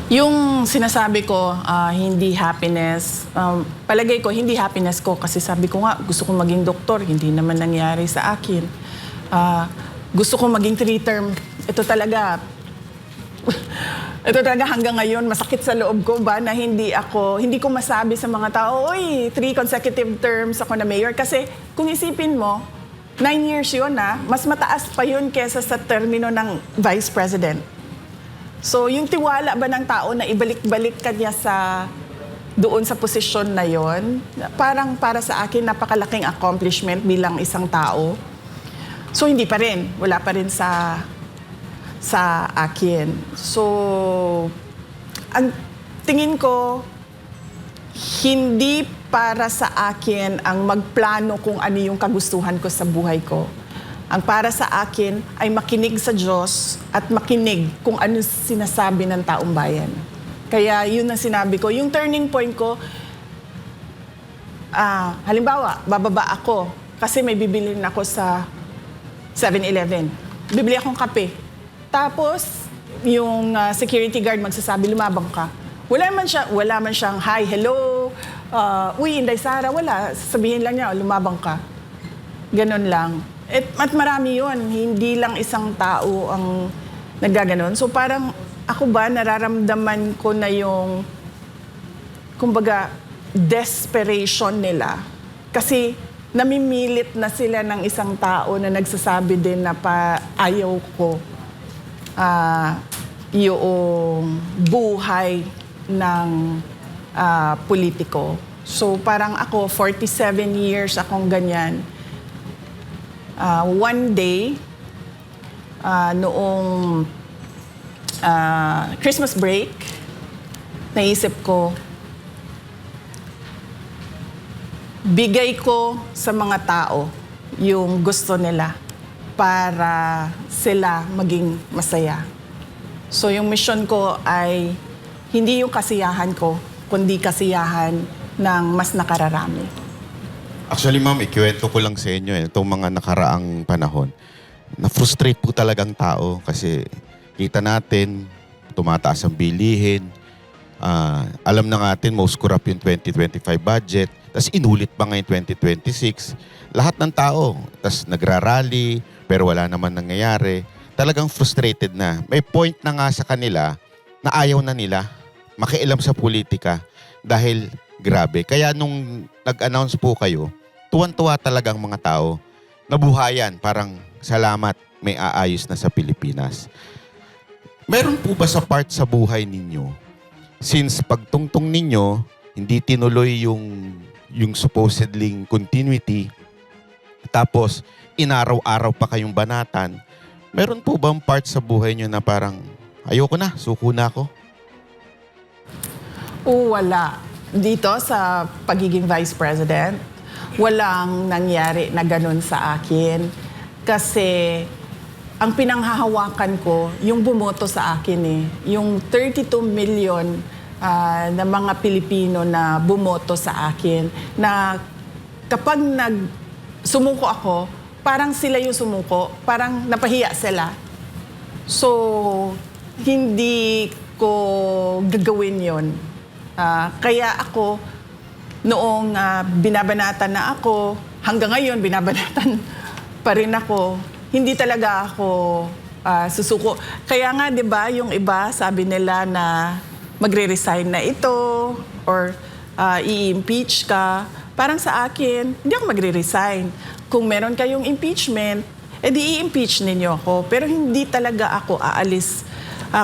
Yung sinasabi ko, hindi happiness, palagay ko, hindi happiness ko kasi sabi ko nga, gusto kong maging doktor, hindi naman nangyari sa akin. Gusto kong maging 3-term. Ito talaga, ito talaga hanggang ngayon, masakit sa loob ko ba na hindi ko masabi sa mga tao, oy, 3 consecutive terms ako na mayor. Kasi kung isipin mo, 9 years yun mas mataas pa yun kesa sa termino ng vice president. So, yung tiwala ba ng tao na ibalik-balik ka niya doon sa posisyon na yon, parang para sa akin, napakalaking accomplishment bilang isang tao. So, hindi pa rin. Wala pa rin sa akin. So, ang tingin ko, hindi para sa akin ang magplano kung ano yung kagustuhan ko sa buhay ko. Ang para sa akin ay makinig sa Diyos at makinig kung ano sinasabi ng taong bayan. Kaya yun ang sinabi ko. Yung turning point ko, halimbawa, bababa ako kasi may bibilin ako sa 7-Eleven. Bibili akong kape. Tapos, yung security guard magsasabi, lumabang ka. Wala man siyang, hi, hello, uy, Inday Sara, wala. Sabihin lang niya, lumabang ka. Ganon lang. At marami yun, hindi lang isang tao ang nagaganon. So parang ako ba, nararamdaman ko na yung, kumbaga, desperation nila. Kasi namimilit na sila ng isang tao na nagsasabi din na ayaw ko yung buhay ng politiko. So parang ako, 47 years akong ganyan. One day, noong Christmas break, naisip ko, bigay ko sa mga tao yung gusto nila para sila maging masaya. So yung mission ko ay hindi yung kasiyahan ko, kundi kasiyahan ng mas nakararami. Actually, ma'am, ikiwento ko lang sa inyo itong mga nakaraang panahon. Na-frustrate po talagang tao kasi kita natin, tumataas ang bilihin. Alam na natin, most corrupt yung 2025 budget. Tapos inulit pa ngayon 2026. Lahat ng tao, tapos nagrarally, pero wala naman nangyayari. Talagang frustrated na. May point na nga sa kanila na ayaw na nila makialam sa politika dahil grabe. Kaya nung nag-announce po kayo, tuwan-tuwa talagang mga tao. Nabuhayan, parang salamat, may aayos na sa Pilipinas. Meron po ba sa part sa buhay ninyo, since pagtungtong ninyo, hindi tinuloy yung supposedly continuity, tapos inaraw-araw pa kayong banatan, meron po bang part sa buhay nyo na parang, ayoko na, suko na ako? Wala. Dito sa pagiging vice president, walang nangyari na ganun sa akin. Kasi ang pinanghahawakan ko, yung bumoto sa akin yung 32 million na mga Pilipino na bumoto sa akin, na kapag sumuko ako, parang sila yung sumuko, parang napahiya sila. So, hindi ko gagawin yon. Kaya ako, noong binabanatan na ako, hanggang ngayon binabanatan pa rin ako, hindi talaga ako susuko. Kaya nga, di ba, yung iba, sabi nila na magre-resign na ito or i-impeach ka. Parang sa akin, hindi ako magre-resign. Kung meron kayong impeachment, edi i-impeach ninyo ako. Pero hindi talaga ako aalis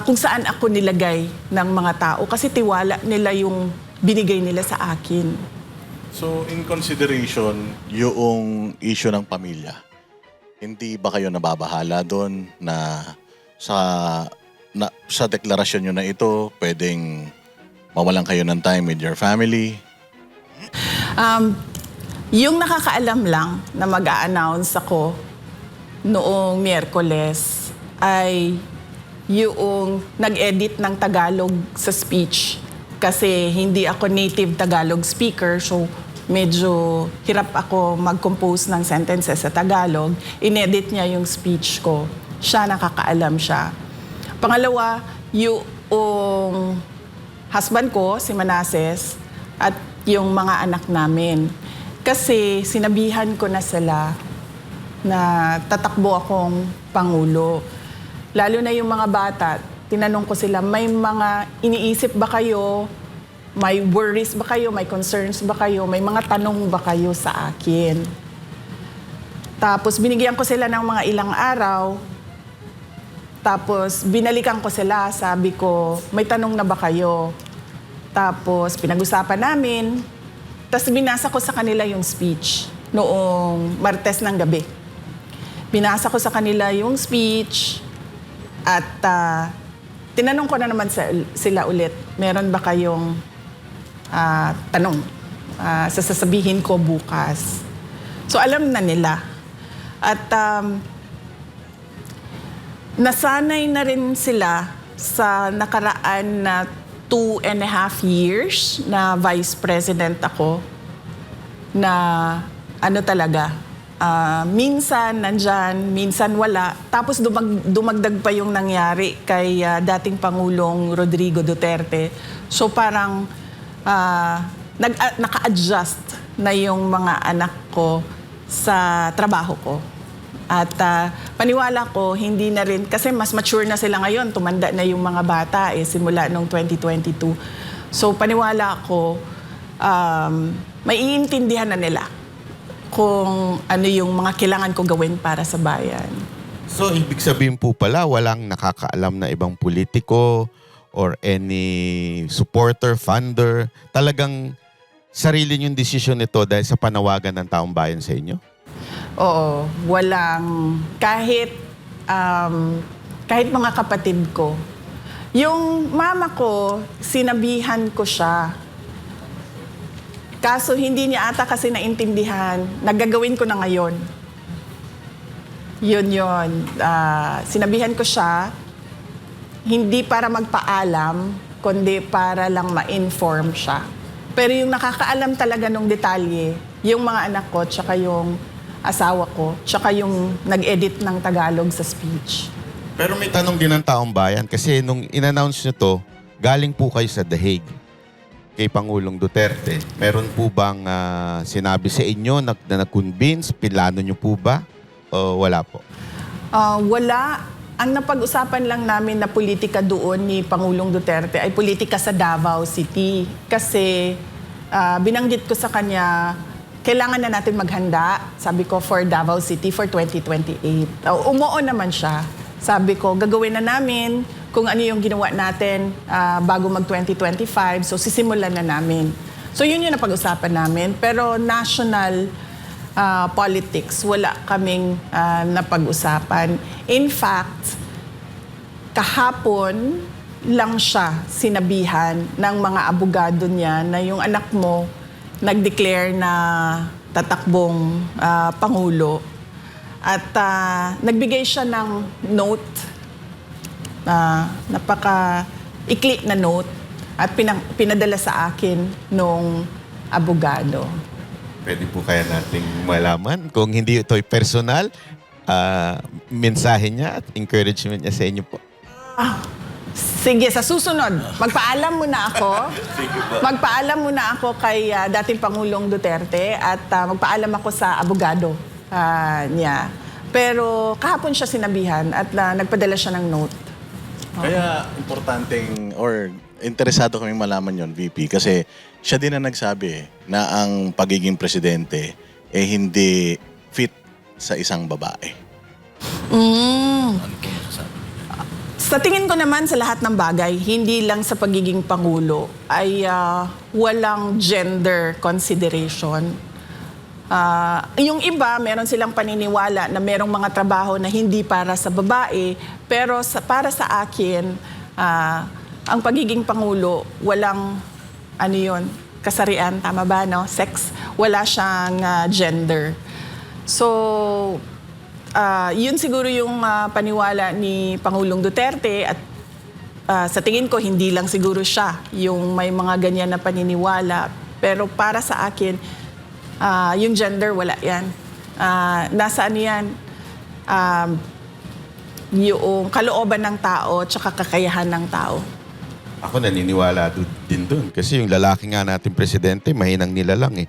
kung saan ako nilagay ng mga tao kasi tiwala nila yung binigay nila sa akin. So, in consideration, yung issue ng pamilya, hindi ba kayo nababahala doon na sa deklarasyon nyo na ito, pwedeng mawalan kayo ng time with your family? Yung nakakaalam lang na mag-a-announce ako noong Miyerkules ay yung nag-edit ng Tagalog sa speech. Kasi hindi ako native Tagalog speaker, so medyo hirap ako mag-compose ng sentences sa Tagalog. Inedit niya yung speech ko. Siya, nakakaalam siya. Pangalawa, yung husband ko, si Manases, at yung mga anak namin. Kasi sinabihan ko na sila na tatakbo akong Pangulo. Lalo na yung mga bata, tinanong ko sila, may mga iniisip ba kayo? May worries ba kayo? May concerns ba kayo? May mga tanong ba kayo sa akin? Tapos binigyan ko sila ng mga ilang araw. Tapos binalikan ko sila, sabi ko, may tanong na ba kayo? Tapos pinag-usapan namin. Tapos binasa ko sa kanila yung speech noong Martes ng gabi. Binasa ko sa kanila yung speech at tinanong ko na naman sila ulit, meron ba kayong tanong? Sasabihin ko bukas. So alam na nila. At nasanay na rin sila sa nakaraan na 2.5 years na Vice President ako na ano talaga, minsan nandyan, minsan wala. Tapos dumagdag pa yung nangyari kay dating Pangulong Rodrigo Duterte. So parang naka-adjust na yung mga anak ko sa trabaho ko. At paniwala ko, hindi na rin, kasi mas mature na sila ngayon, tumanda na yung mga bata simula noong 2022. So paniwala ko, may iintindihan na nila kung ano yung mga kailangan ko gawin para sa bayan. So, ibig sabihin po pala, walang nakakaalam na ibang politiko or any supporter, funder. Talagang sarili niyong desisyon nito dahil sa panawagan ng taong bayan sa inyo? Oo, walang, kahit mga kapatid ko. Yung mama ko, sinabihan ko siya. Kaso hindi niya ata kasi naintindihan, nagagawin ko na ngayon. Yun. Sinabihan ko siya, hindi para magpaalam, kundi para lang ma-inform siya. Pero yung nakakaalam talaga ng detalye, yung mga anak ko, tsaka yung asawa ko, tsaka yung nag-edit ng Tagalog sa speech. Pero may tanong din ng taong bayan kasi nung in-announce nyo to, galing po kayo sa The Hague kay Pangulong Duterte. Meron po bang sinabi sa inyo na nag-convince? Pilano nyo po ba? O wala po? Wala. Ang napag-usapan lang namin na politika doon ni Pangulong Duterte ay politika sa Davao City. Kasi binanggit ko sa kanya, kailangan na natin maghanda, sabi ko, for Davao City for 2028. Umuo naman siya. Sabi ko, gagawin na namin kung ano yung ginawa natin bago mag-2025. So, sisimulan na namin. So, yun yung napag-usapan namin. Pero national politics, wala kaming napag-usapan. In fact, kahapon lang siya sinabihan ng mga abogado niya na yung anak mo nag-declare na tatakbong Pangulo. At nagbigay siya ng note, napaka-ikli na note, at pinadala sa akin nung abogado. Pwede po kaya nating malaman kung hindi ito'y personal, mensahe niya at encouragement niya sa inyo po. Sige, sa susunod, magpaalam muna ako. Magpaalam muna ako kay dating Pangulong Duterte at magpaalam ako sa abogado niya. Pero kahapon siya sinabihan at nagpadala siya ng note. Kaya importanteng or interesado kaming malaman yon, VP, kasi siya din ang nagsabi na ang pagiging presidente hindi fit sa isang babae. Ano po masasabi? Sa tingin ko naman sa lahat ng bagay, hindi lang sa pagiging Pangulo, ay walang gender consideration. Yung iba, meron silang paniniwala na merong mga trabaho na hindi para sa babae, pero para sa akin, ang pagiging Pangulo, walang kasarian, tama ba, no? Sex, wala siyang gender. So, yun siguro yung paniwala ni Pangulong Duterte at sa tingin ko hindi lang siguro siya yung may mga ganyan na paniniwala. Pero para sa akin, yung gender, wala yan. Nasa ano yan? yung kalooban ng tao tsaka kakayahan ng tao. Ako naniniwala din doon. Kasi yung lalaki nga natin presidente, mahinang nilalang eh.